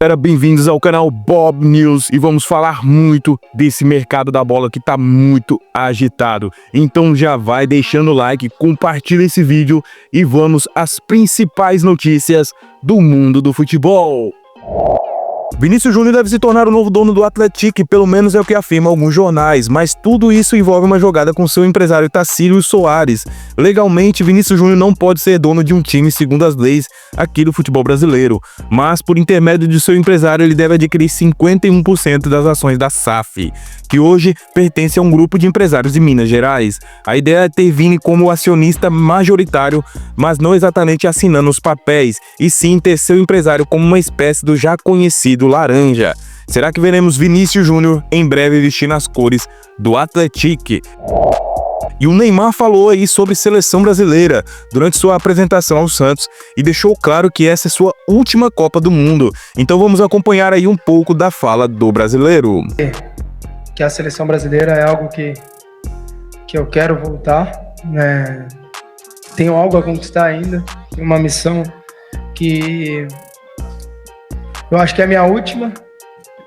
Galera, bem-vindos ao canal Bob News e vamos falar muito desse mercado da bola que tá muito agitado. Então já vai deixando o like, compartilha esse vídeo e vamos às principais notícias do mundo do futebol. Vinícius Júnior deve se tornar o novo dono do Atlético, pelo menos é o que afirmam alguns jornais, mas tudo isso envolve uma jogada com seu empresário Tacílio Soares. Legalmente, Vinícius Júnior não pode ser dono de um time segundo as leis aqui do futebol brasileiro, mas por intermédio de seu empresário ele deve adquirir 51% das ações da SAF, que hoje pertence a um grupo de empresários de Minas Gerais. A ideia é ter Vini como acionista majoritário, mas não exatamente assinando os papéis, e sim ter seu empresário como uma espécie do já conhecido laranja. Será que veremos Vinícius Júnior em breve vestindo as cores do Atlético? E o Neymar falou aí sobre seleção brasileira durante sua apresentação ao Santos e deixou claro que essa é sua última Copa do Mundo. Então vamos acompanhar aí um pouco da fala do brasileiro. Que a seleção brasileira é algo que eu quero voltar, né? Tenho algo a conquistar ainda, tenho uma missão que eu acho que é a minha última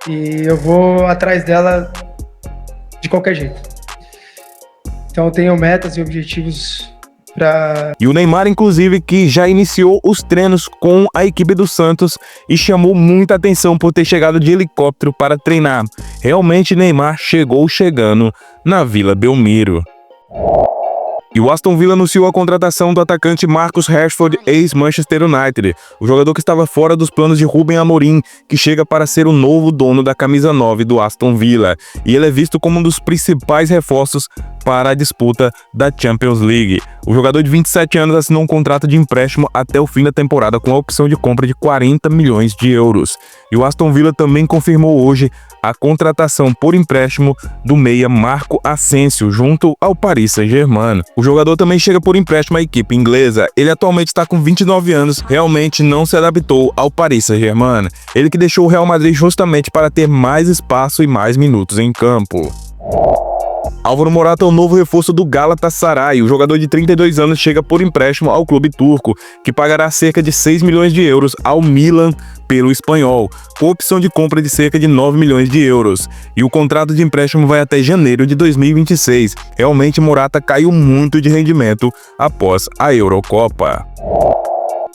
e eu vou atrás dela de qualquer jeito. Então eu tenho metas e objetivos para... E o Neymar, inclusive, que já iniciou os treinos com a equipe do Santos e chamou muita atenção por ter chegado de helicóptero para treinar. Realmente Neymar chegou chegando na Vila Belmiro. E o Aston Villa anunciou a contratação do atacante Marcus Rashford, ex-Manchester United, o jogador que estava fora dos planos de Ruben Amorim, que chega para ser o novo dono da camisa 9 do Aston Villa. E ele é visto como um dos principais reforços para a disputa da Champions League. O jogador de 27 anos assinou um contrato de empréstimo até o fim da temporada com a opção de compra de 40 milhões de euros. E o Aston Villa também confirmou hoje a contratação por empréstimo do meia Marco Asensio junto ao Paris Saint-Germain. O jogador também chega por empréstimo à equipe inglesa. Ele atualmente está com 29 anos, realmente não se adaptou ao Paris Saint-Germain. Ele que deixou o Real Madrid justamente para ter mais espaço e mais minutos em campo. Álvaro Morata é o novo reforço do Galatasaray. O jogador de 32 anos chega por empréstimo ao clube turco, que pagará cerca de 6 milhões de euros ao Milan pelo espanhol, com opção de compra de cerca de 9 milhões de euros. E o contrato de empréstimo vai até janeiro de 2026. Realmente Morata caiu muito de rendimento após a Eurocopa.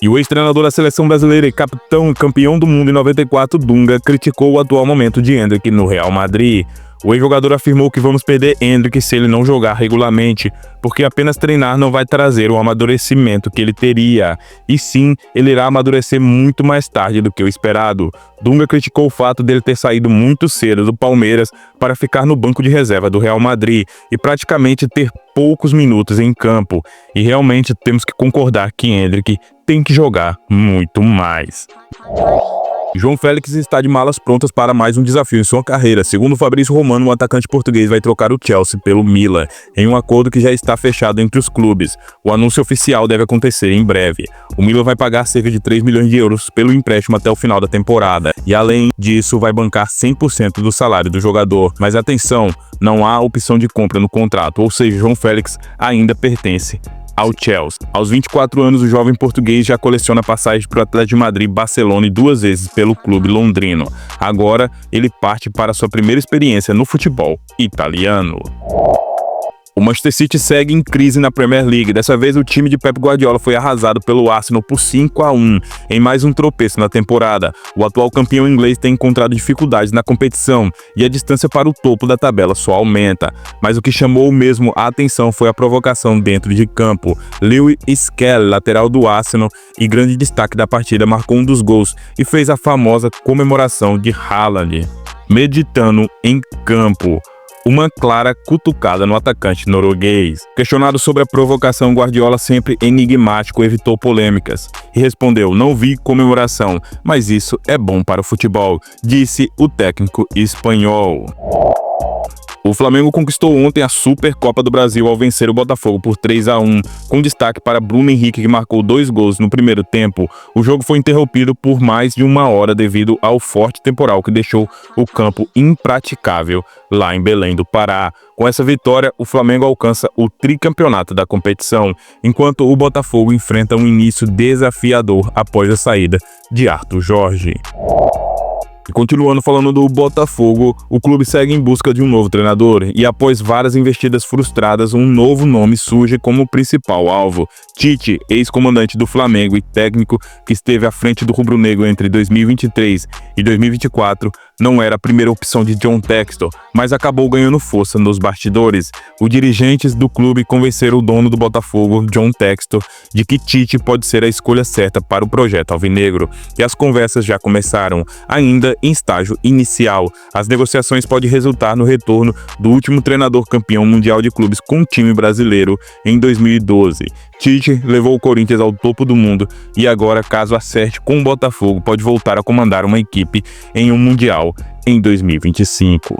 E o ex-treinador da seleção brasileira e capitão e campeão do mundo em 94, Dunga, criticou o atual momento de Endrick no Real Madrid. O ex-jogador afirmou que vamos perder Endrick se ele não jogar regularmente, porque apenas treinar não vai trazer o amadurecimento que ele teria. E sim, ele irá amadurecer muito mais tarde do que o esperado. Dunga criticou o fato dele ter saído muito cedo do Palmeiras para ficar no banco de reserva do Real Madrid e praticamente ter poucos minutos em campo. E realmente temos que concordar que Endrick tem que jogar muito mais. João Félix está de malas prontas para mais um desafio em sua carreira. Segundo Fabrício Romano, o atacante português vai trocar o Chelsea pelo Milan, em um acordo que já está fechado entre os clubes. O anúncio oficial deve acontecer em breve. O Milan vai pagar cerca de 3 milhões de euros pelo empréstimo até o final da temporada. E além disso, vai bancar 100% do salário do jogador. Mas atenção, não há opção de compra no contrato, ou seja, João Félix ainda pertence ao Chelsea. Aos 24 anos, o jovem português já coleciona passagens para o Atlético de Madrid, Barcelona e 2 vezes pelo clube londrino. Agora, ele parte para sua primeira experiência no futebol italiano. O Manchester City segue em crise na Premier League. Dessa vez, o time de Pep Guardiola foi arrasado pelo Arsenal por 5-1 em mais um tropeço na temporada. O atual campeão inglês tem encontrado dificuldades na competição e a distância para o topo da tabela só aumenta. Mas o que chamou mesmo a atenção foi a provocação dentro de campo. Lewis Skelly, lateral do Arsenal e grande destaque da partida, marcou um dos gols e fez a famosa comemoração de Haaland, meditando em campo. Uma clara cutucada no atacante norueguês. Questionado sobre a provocação, Guardiola, sempre enigmático, evitou polêmicas e respondeu: "Não vi comemoração, mas isso é bom para o futebol", disse o técnico espanhol. O Flamengo conquistou ontem a Supercopa do Brasil ao vencer o Botafogo por 3-1, com destaque para Bruno Henrique, que marcou 2 gols no primeiro tempo. O jogo foi interrompido por mais de 1 hora devido ao forte temporal que deixou o campo impraticável lá em Belém do Pará. Com essa vitória, o Flamengo alcança o tricampeonato da competição, enquanto o Botafogo enfrenta um início desafiador após a saída de Arthur Jorge. continuando falando do Botafogo, o clube segue em busca de um novo treinador e após várias investidas frustradas, um novo nome surge como principal alvo. Tite, ex-comandante do Flamengo e técnico que esteve à frente do rubro-negro entre 2023 e 2024, não era a primeira opção de John Textor, mas acabou ganhando força nos bastidores. Os dirigentes do clube convenceram o dono do Botafogo, John Textor, de que Tite pode ser a escolha certa para o projeto alvinegro, e as conversas já começaram, ainda em estágio inicial. As negociações podem resultar no retorno do último treinador campeão mundial de clubes com o time brasileiro em 2012. Tite levou o Corinthians ao topo do mundo e agora, caso acerte com o Botafogo, pode voltar a comandar uma equipe em um Mundial em 2025.